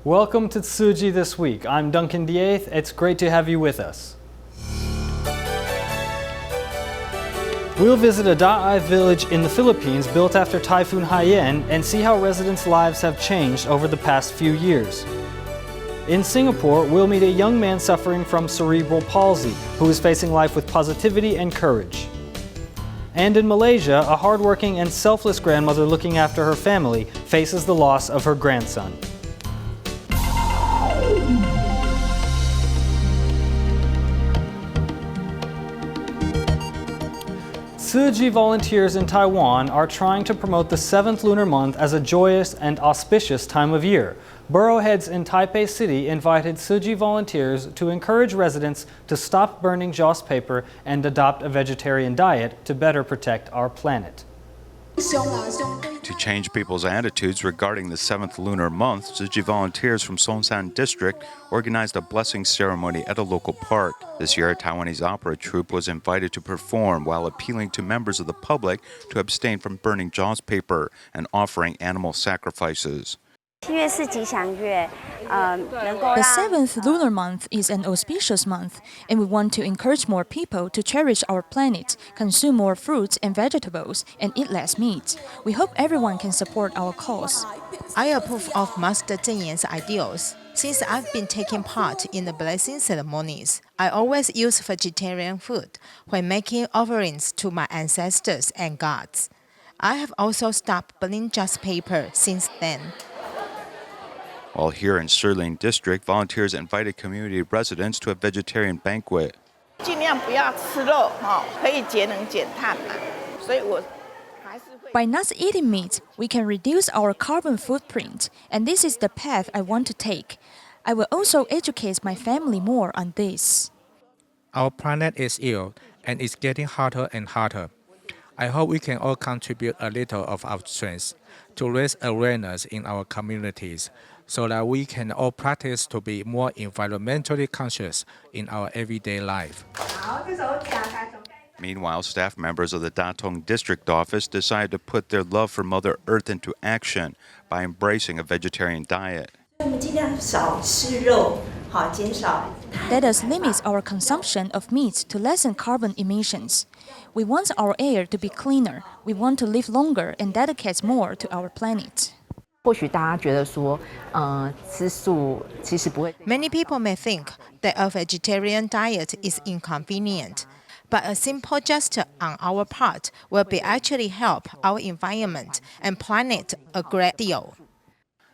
Welcome to Tzu Chi This Week. I'm Duncan DeAeth. It's great to have you with us. We'll visit a DeAeth village in the Philippines built after Typhoon Haiyan and see how residents' lives have changed over the past few years. In Singapore, we'll meet a young man suffering from cerebral palsy who is facing life with positivity and courage. And in Malaysia, a hardworking and selfless grandmother looking after her family faces the loss of her grandson. Tzu Chi volunteers in Taiwan are trying to promote the 7th lunar month as a joyous and auspicious time of year. Borough heads in Taipei City invited Tzu Chi volunteers to encourage residents to stop burning joss paper and adopt a vegetarian diet to better protect our planet. To change people's attitudes regarding the 7th lunar month, Tzu Chi volunteers from Songshan District organized a blessing ceremony at a local park. This year, a Taiwanese opera troupe was invited to perform while appealing to members of the public to abstain from burning joss paper and offering animal sacrifices. The 7th lunar month is an auspicious month, and we want to encourage more people to cherish our planet, consume more fruits and vegetables, and eat less meat. We hope everyone can support our cause. I approve of Master Zheng Yan's ideals. Since I've been taking part in the blessing ceremonies, I always use vegetarian food when making offerings to my ancestors and gods. I have also stopped burning joss paper since then. While here in Shilin District, volunteers invited community residents to a vegetarian banquet. By not eating meat, we can reduce our carbon footprint, and this is the path I want to take. I will also educate my family more on this. Our planet is ill, and it's getting hotter and hotter. I hope we can all contribute a little of our strength to raise awareness in our communities so that we can all practice to be more environmentally conscious in our everyday life. Meanwhile, staff members of the Datong District Office decided to put their love for Mother Earth into action by embracing a vegetarian diet. Let us limit our consumption of meat to lessen carbon emissions. We want our air to be cleaner. We want to live longer and dedicate more to our planet. Many people may think that a vegetarian diet is inconvenient, but a simple gesture on our part will be actually help our environment and planet a great deal.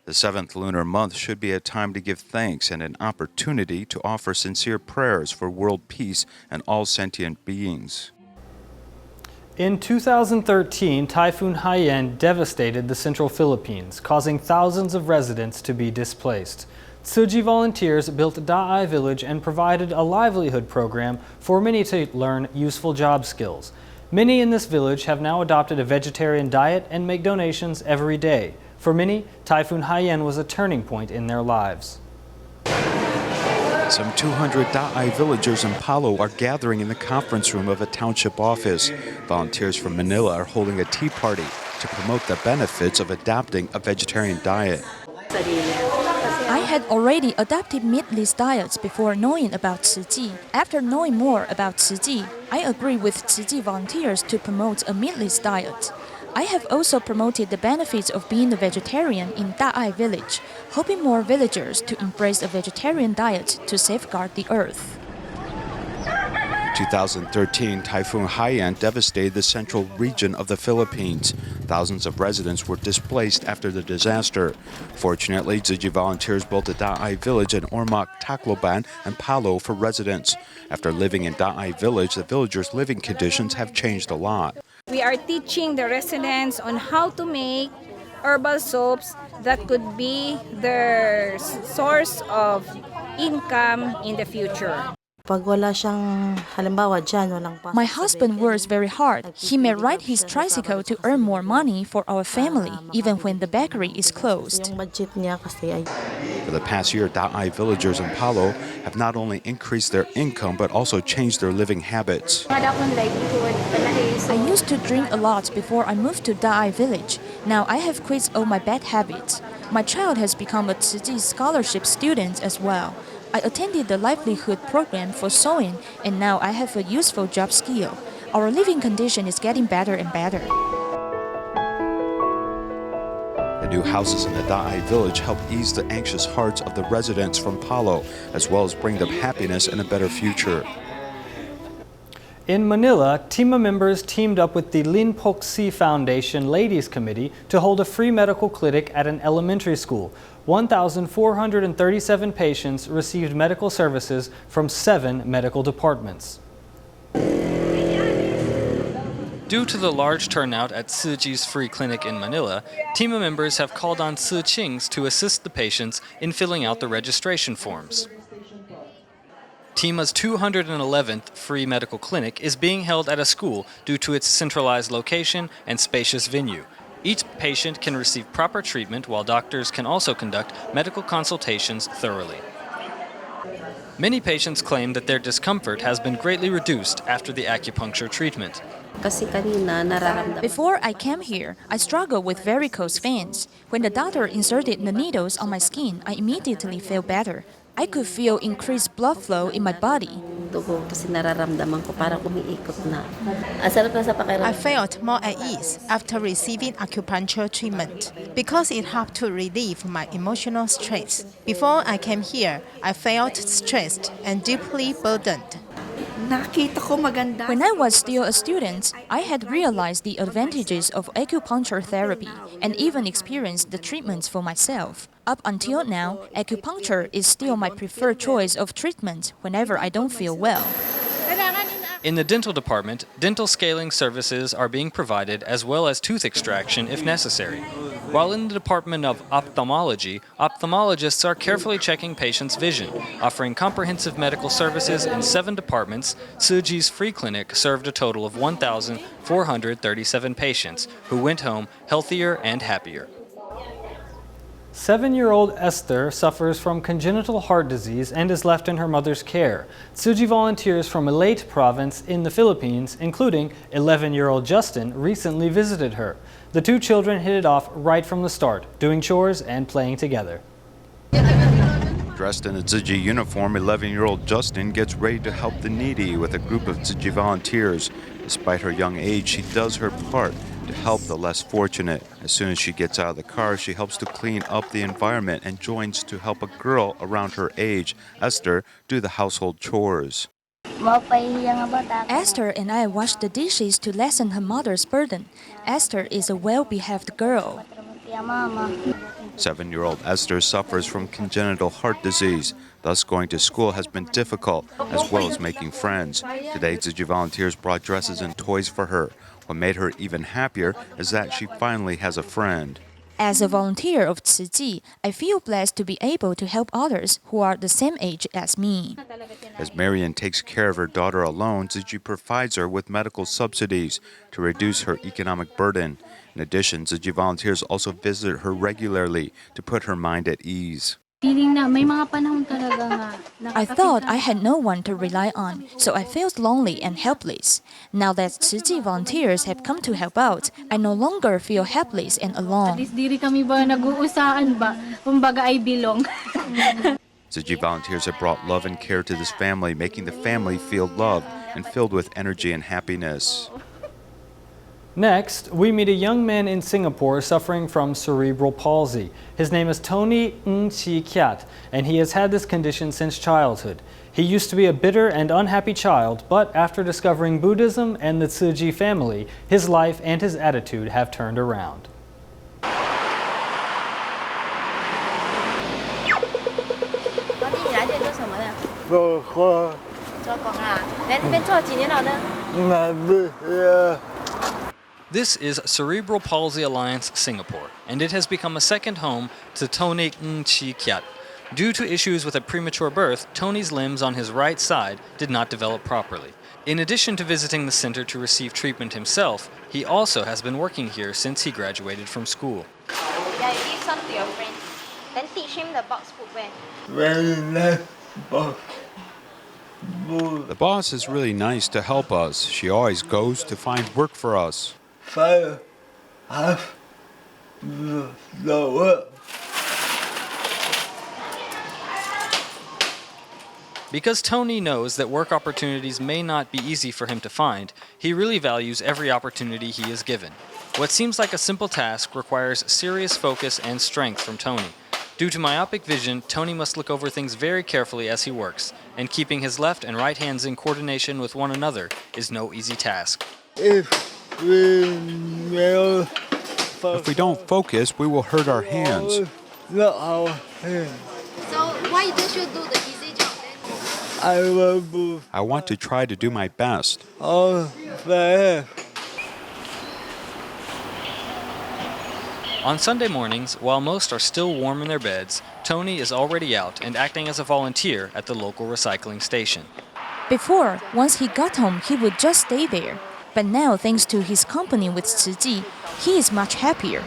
The 7th lunar month should be a time to give thanks and an opportunity to offer sincere prayers for world peace and all sentient beings. In 2013, Typhoon Haiyan devastated the central Philippines, causing thousands of residents to be displaced. Tzu Chi volunteers built a DeAeth village and provided a livelihood program for many to learn useful job skills. Many in this village have now adopted a vegetarian diet and make donations every day. For many, Typhoon Haiyan was a turning point in their lives. Some 200 DeAeth villagers in Palo are gathering in the conference room of a township office. Volunteers from Manila are holding a tea party to promote the benefits of adopting a vegetarian diet. I had already adopted meatless diets before knowing about Tzu Chi. After knowing more about Tzu Chi, I agree with Tzu Chi volunteers to promote a meatless diet. I have also promoted the benefits of being a vegetarian in DeAeth village, hoping more villagers to embrace a vegetarian diet to safeguard the earth. 2013, Typhoon Haiyan devastated the central region of the Philippines. Thousands of residents were displaced after the disaster. Fortunately, Tzu Chi volunteers built a DeAeth village in Ormoc, Tacloban, and Palo for residents. After living in DeAeth village, the villagers' living conditions have changed a lot. We are teaching the residents on how to make herbal soaps that could be their source of income in the future. My husband works very hard. He may ride his tricycle to earn more money for our family, even when the bakery is closed. For the past year, DeAeth villagers in Palo have not only increased their income but also changed their living habits. I used to drink a lot before I moved to DeAeth village. Now I have quit all my bad habits. My child has become a Tzu Chi scholarship student as well. I attended the livelihood program for sewing, and now I have a useful job skill. Our living condition is getting better and better. The new houses in the DeAeth village help ease the anxious hearts of the residents from Palo, as well as bring them happiness and a better future. In Manila, TIMA members teamed up with the Lin Pok Si Foundation Ladies Committee to hold a free medical clinic at an elementary school. 1,437 patients received medical services from 7 medical departments. Due to the large turnout at Tzu Chi's free clinic in Manila, TIMA members have called on Tzu Chings to assist the patients in filling out the registration forms. TIMA's 211th free medical clinic is being held at a school due to its centralized location and spacious venue. Each patient can receive proper treatment while doctors can also conduct medical consultations thoroughly. Many patients claim that their discomfort has been greatly reduced after the acupuncture treatment. Before I came here, I struggled with varicose veins. When the doctor inserted the needles on my skin, I immediately felt better. I could feel increased blood flow in my body. I felt more at ease after receiving acupuncture treatment because it helped to relieve my emotional stress. Before I came here, I felt stressed and deeply burdened. When I was still a student, I had realized the advantages of acupuncture therapy and even experienced the treatments for myself. Up until now, acupuncture is still my preferred choice of treatment whenever I don't feel well. In the dental department, dental scaling services are being provided as well as tooth extraction if necessary. While in the department of ophthalmology, ophthalmologists are carefully checking patients' vision, offering comprehensive medical services in 7 departments. Tzu Chi's free clinic served a total of 1,437 patients who went home healthier and happier. 7-year-old Esther suffers from congenital heart disease and is left in her mother's care. Tzu Chi volunteers from Leyte province in the Philippines, including 11-year-old Justin, recently visited her. The 2 children hit it off right from the start, doing chores and playing together. Dressed in a Tzu Chi uniform, 11-year-old Justin gets ready to help the needy with a group of Tzu Chi volunteers. Despite her young age, she does her part to help the less fortunate. As soon as she gets out of the car, she helps to clean up the environment and joins to help a girl around her age, Esther, do the household chores. Esther and I wash the dishes to lessen her mother's burden. Esther is a well-behaved girl. 7-year-old Esther suffers from congenital heart disease. Thus, going to school has been difficult, as well as making friends. Today, Tzu Chi volunteers brought dresses and toys for her. What made her even happier is that she finally has a friend. As a volunteer of Tzu Chi, I feel blessed to be able to help others who are the same age as me. As Marian takes care of her daughter alone, Tzu Chi provides her with medical subsidies to reduce her economic burden. In addition, Tzu Chi volunteers also visit her regularly to put her mind at ease. I thought I had no one to rely on, so I felt lonely and helpless. Now that Tzu Chi volunteers have come to help out, I no longer feel helpless and alone. Tzu Chi volunteers have brought love and care to this family, making the family feel loved and filled with energy and happiness. Next, we meet a young man in Singapore suffering from cerebral palsy. His name is Tony Ng Chi Kiat, and he has had this condition since childhood. He used to be a bitter and unhappy child, but after discovering Buddhism and the Tzu Chi family, his life and his attitude have turned around. This is Cerebral Palsy Alliance Singapore, and it has become a second home to Tony Ng Chi Kiat. Due to issues with a premature birth, Tony's limbs on his right side did not develop properly. In addition to visiting the center to receive treatment himself, he also has been working here since he graduated from school. Yeah, you give some to your friend. Then teach him the box footwear. The boss is really nice to help us. She always goes to find work for us. Because Tony knows that work opportunities may not be easy for him to find, he really values every opportunity he is given. What seems like a simple task requires serious focus and strength from Tony. Due to myopic vision, Tony must look over things very carefully as he works, and keeping his left and right hands in coordination with one another is no easy task. If we don't focus, we will hurt our hands. So why don't you do the easy job then? I want to try to do my best. On Sunday mornings, while most are still warm in their beds, Tony is already out and acting as a volunteer at the local recycling station. Before, once he got home, he would just stay there. But now, thanks to his company with Tzu Chi, he is much happier.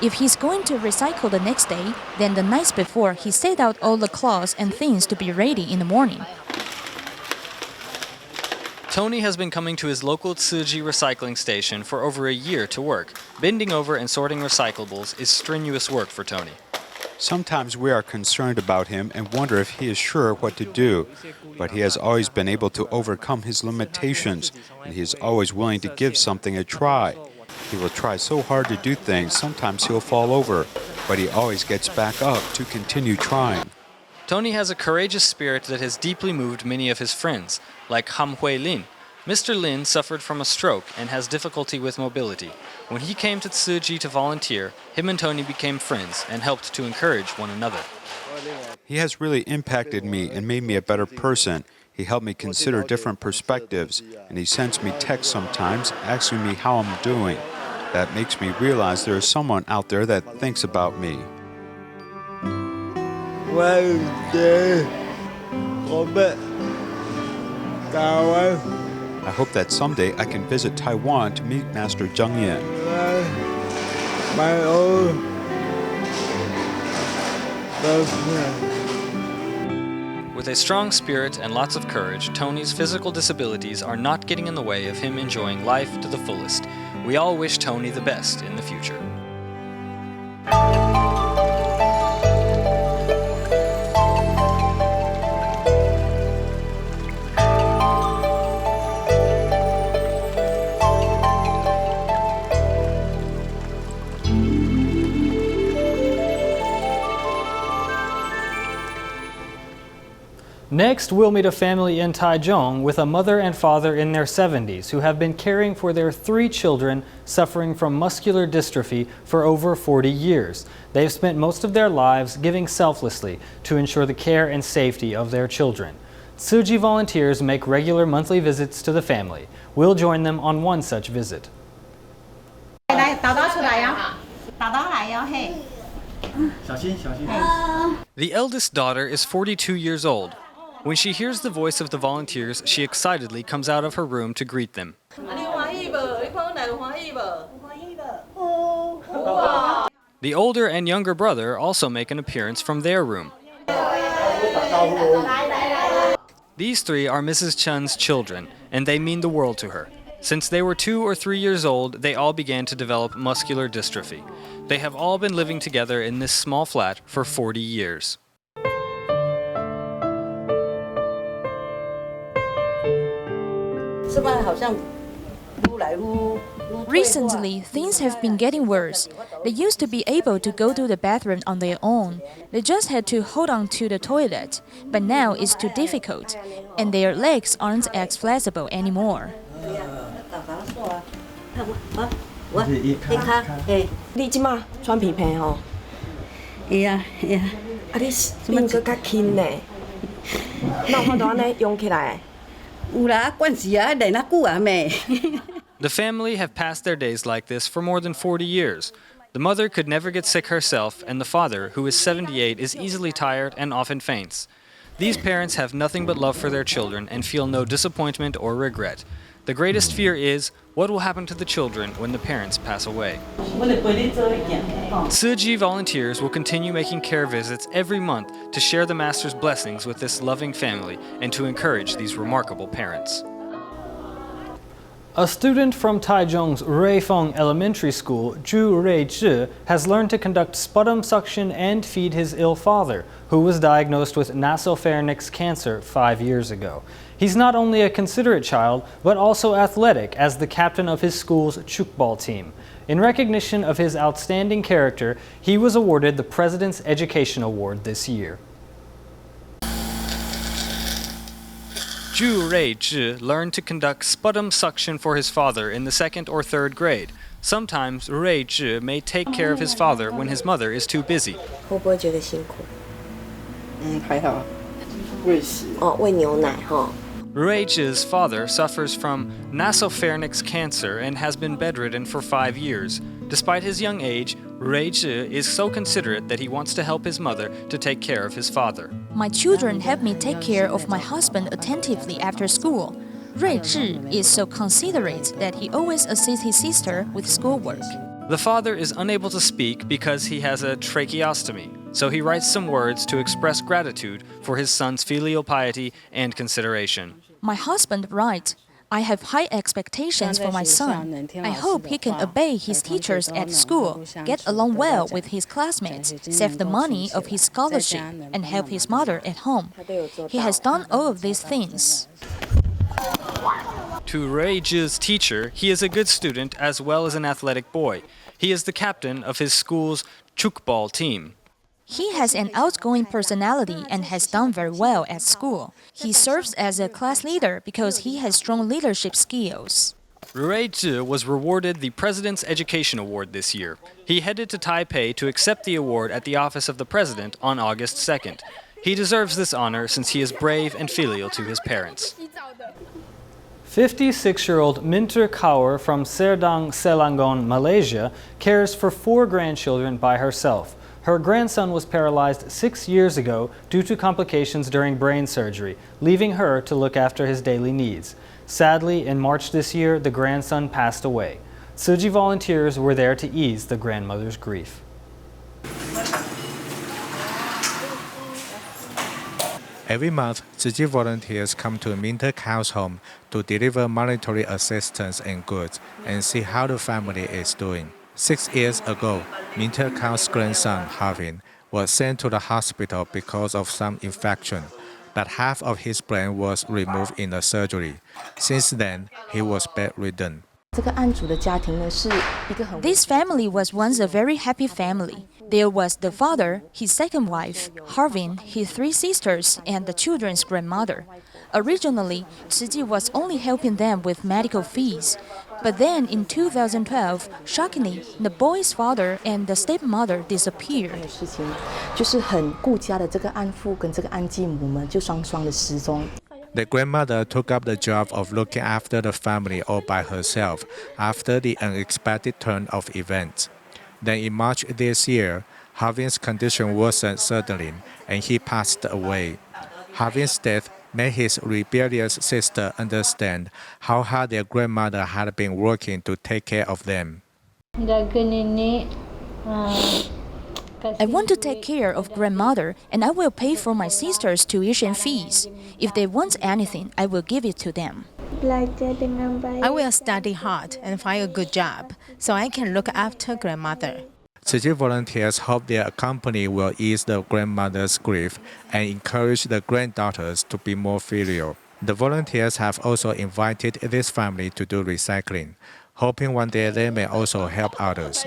If he's going to recycle the next day, then the nights before, he set out all the cloths and things to be ready in the morning. Tony has been coming to his local Tzu Chi recycling station for over a year to work. Bending over and sorting recyclables is strenuous work for Tony. Sometimes we are concerned about him and wonder if he is sure what to do, but he has always been able to overcome his limitations, and he is always willing to give something a try. He will try so hard to do things, sometimes he'll fall over, but he always gets back up to continue trying. Tony has a courageous spirit that has deeply moved many of his friends, like Ham Hui Lin. Mr. Lin suffered from a stroke and has difficulty with mobility. When he came to Tzu Chi to volunteer, him and Tony became friends and helped to encourage one another. He has really impacted me and made me a better person. He helped me consider different perspectives, and he sends me texts sometimes asking me how I'm doing. That makes me realize there is someone out there that thinks about me. I hope that someday I can visit Taiwan to meet Master Zheng Yan. With a strong spirit and lots of courage, Tony's physical disabilities are not getting in the way of him enjoying life to the fullest. We all wish Tony the best in the future. Next, we'll meet a family in Taichung with a mother and father in their 70s who have been caring for their 3 children suffering from muscular dystrophy for over 40 years. They've spent most of their lives giving selflessly to ensure the care and safety of their children. Tzu Chi volunteers make regular monthly visits to the family. We'll join them on one such visit. The eldest daughter is 42 years old. When she hears the voice of the volunteers, she excitedly comes out of her room to greet them. The older and younger brother also make an appearance from their room. These 3 are Mrs. Chen's children, and they mean the world to her. Since they were 2 or 3 years old, they all began to develop muscular dystrophy. They have all been living together in this small flat for 40 years. Recently, things have been getting worse. They used to be able to go to the bathroom on their own. They just had to hold on to the toilet. But now it's too difficult, and their legs aren't as flexible anymore. 你即马穿皮皮吼？会啊会啊。啊你面搁较轻呢？哪有法度安尼用起来？有啦，惯势啊，练啊久啊咩。The family have passed their days like this for more than 40 years. The mother could never get sick herself, and the father, who is 78, is easily tired and often faints. These parents have nothing but love for their children and feel no disappointment or regret. The greatest fear is what will happen to the children when the parents pass away. Tzu Chi volunteers will continue making care visits every month to share the Master's blessings with this loving family and to encourage these remarkable parents. A student from Taichung's Ruifeng Elementary School, Zhu Ruizhi, has learned to conduct sputum suction and feed his ill father, who was diagnosed with nasopharynx cancer 5 years ago. He's not only a considerate child, but also athletic as the captain of his school's chukball team. In recognition of his outstanding character, he was awarded the President's Education Award this year. Zhu Ruizhi learned to conduct sputum suction for his father in the 2nd or 3rd grade. Sometimes Ruizhi may take care of his father when his mother is too busy. 会不会觉得辛苦？还好，喂食。哦，喂牛奶哈。Ruizhi's father suffers from nasopharynx cancer and has been bedridden for 5 years. Despite his young age, Ruizhi is so considerate that he wants to help his mother to take care of his father. My children help me take care of my husband attentively after school. Ruizhi is so considerate that he always assists his sister with schoolwork. The father is unable to speak because he has a tracheostomy, so he writes some words to express gratitude for his son's filial piety and consideration. My husband writes, I have high expectations for my son. I hope he can obey his teachers at school, get along well with his classmates, save the money of his scholarship, and help his mother at home. He has done all of these things. To Ruizhi's teacher, he is a good student as well as an athletic boy. He is the captain of his school's chukball team. He has an outgoing personality and has done very well at school. He serves as a class leader because he has strong leadership skills. Ruizhi was rewarded the President's Education Award this year. He headed to Taipei to accept the award at the office of the President on August 2nd. He deserves this honor since he is brave and filial to his parents. 56-year-old Minter Kaur from Serdang, Selangor, Malaysia, cares for 4 grandchildren by herself. Her grandson was paralyzed 6 years ago due to complications during brain surgery, leaving her to look after his daily needs. Sadly, in March this year, the grandson passed away. Tzu Chi volunteers were there to ease the grandmother's grief. Every month, Tzu Chi volunteers come to Minter Kaur's home to deliver monetary assistance and goods and see how the family is doing. 6 years ago, Minter Kaur's grandson, Harvin, was sent to the hospital because of some infection, but half of his brain was removed in the surgery. Since then, he was bedridden. This family was once a very happy family. There was the father, his second wife, Harvin, his 3 sisters, and the children's grandmother. Originally, Tzu Chi was only helping them with medical fees. But then in 2012, shockingly, the boy's father and the stepmother disappeared. The grandmother took up the job of looking after the family all by herself after the unexpected turn of events. Then in March this year, Harvin's condition worsened suddenly and he passed away. Harvin's death made his rebellious sister understand how hard their grandmother had been working to take care of them. I want to take care of grandmother and I will pay for my sisters' tuition fees. If they want anything, I will give it to them. I will study hard and find a good job so I can look after grandmother. Tzu Chi volunteers hope their company will ease the grandmother's grief and encourage the granddaughters to be more filial. The volunteers have also invited this family to do recycling, hoping one day they may also help others.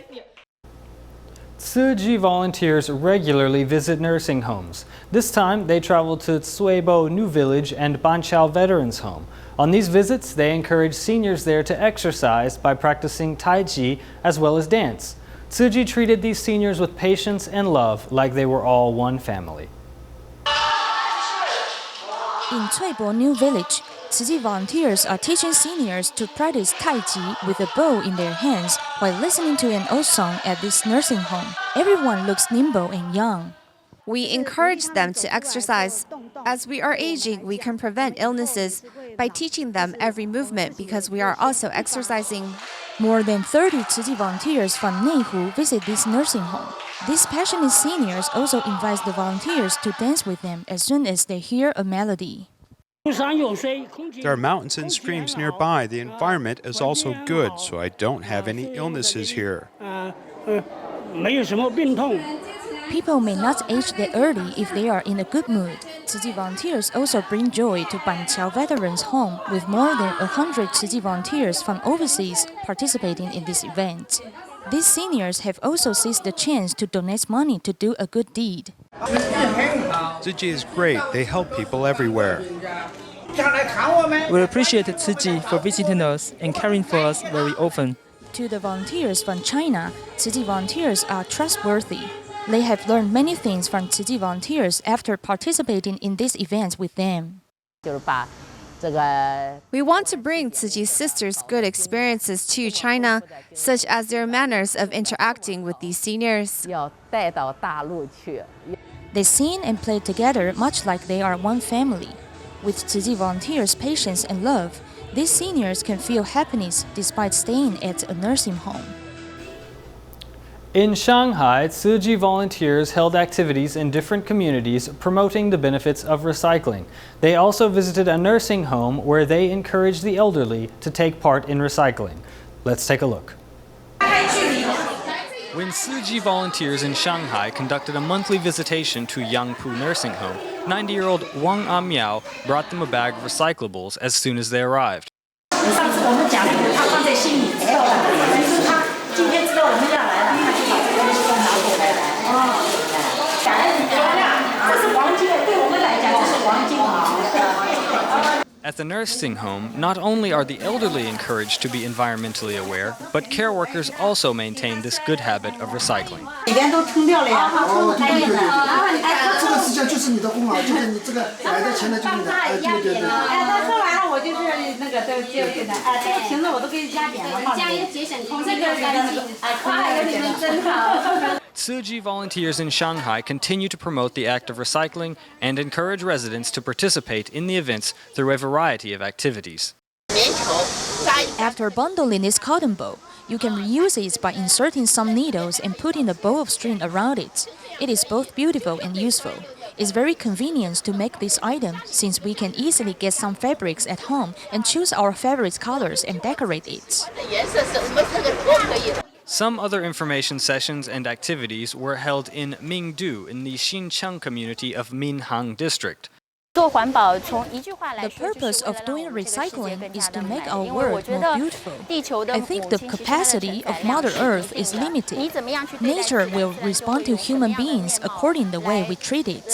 Tzu Chi volunteers regularly visit nursing homes. This time, they travel to Tsuebo New Village and Banqiao Veterans Home. On these visits, they encourage seniors there to exercise by practicing Tai Chi as well as dance. Tzu Chi treated these seniors with patience and love like they were all one family. In Tsuebo New Village, Tzu Chi volunteers are teaching seniors to practice Tai Chi with a bow in their hands while listening to an old song at this nursing home. Everyone looks nimble and young. We encourage them to exercise. As we are aging, we can prevent illnesses by teaching them every movement because we are also exercising. More than 30 Tzu Chi volunteers from Neihu visit this nursing home. These passionate seniors also invite the volunteers to dance with them as soon as they hear a melody. There are mountains and streams nearby. The environment is also good, so I don't have any illnesses here. People may not age that early if they are in a good mood. Tzu Chi volunteers also bring joy to Banqiao Veterans Home with more than 100 Tzu Chi volunteers from overseas participating in this event. These seniors have also seized the chance to donate money to do a good deed. Tzu Chi is great. They help people everywhere. We appreciate Tzu Chi for visiting us and caring for us very often. To the volunteers from China, Tzu Chi volunteers are trustworthy. They have learned many things from Tzu Chi volunteers after participating in these events with them. We want to bring Tzu Chi sisters' good experiences to China, such as their manners of interacting with these seniors. They sing and play together much like they are one family. With Tzu Chi volunteers' patience and love, these seniors can feel happiness despite staying at a nursing home. In Shanghai, Tzu Chi volunteers held activities in different communities promoting the benefits of recycling. They also visited a nursing home where they encouraged the elderly to take part in recycling. Let's take a look. When Tzu Chi volunteers in Shanghai conducted a monthly visitation to Yangpu Nursing Home, 90-year-old Wang Amiao brought them a bag of recyclables as soon as they arrived. At the nursing home, not only are the elderly encouraged to be environmentally aware, but care workers also maintain this good habit of recycling. Tzu Chi volunteers in Shanghai continue to promote the act of recycling and encourage residents to participate in the events through a variety of activities. After bundling this cotton ball, you can reuse it by inserting some needles and putting a bow of string around it. It is both beautiful and useful. It's very convenient to make this item since we can easily get some fabrics at home and choose our favorite colors and decorate it. Some other information sessions and activities were held in Mingdu in the Xinqiang community of Minhang District. The purpose of doing recycling is to make our world more beautiful. I think the capacity of Mother Earth is limited. Nature will respond to human beings according to the way we treat it.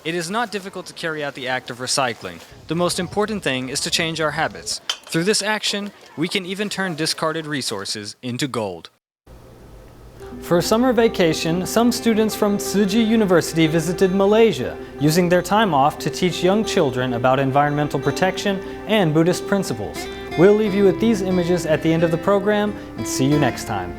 It is not difficult to carry out the act of recycling. The most important thing is to change our habits. Through this action, we can even turn discarded resources into gold. For summer vacation, some students from Tzu Chi University visited Malaysia, using their time off to teach young children about environmental protection and Buddhist principles. We'll leave you with these images at the end of the program and see you next time.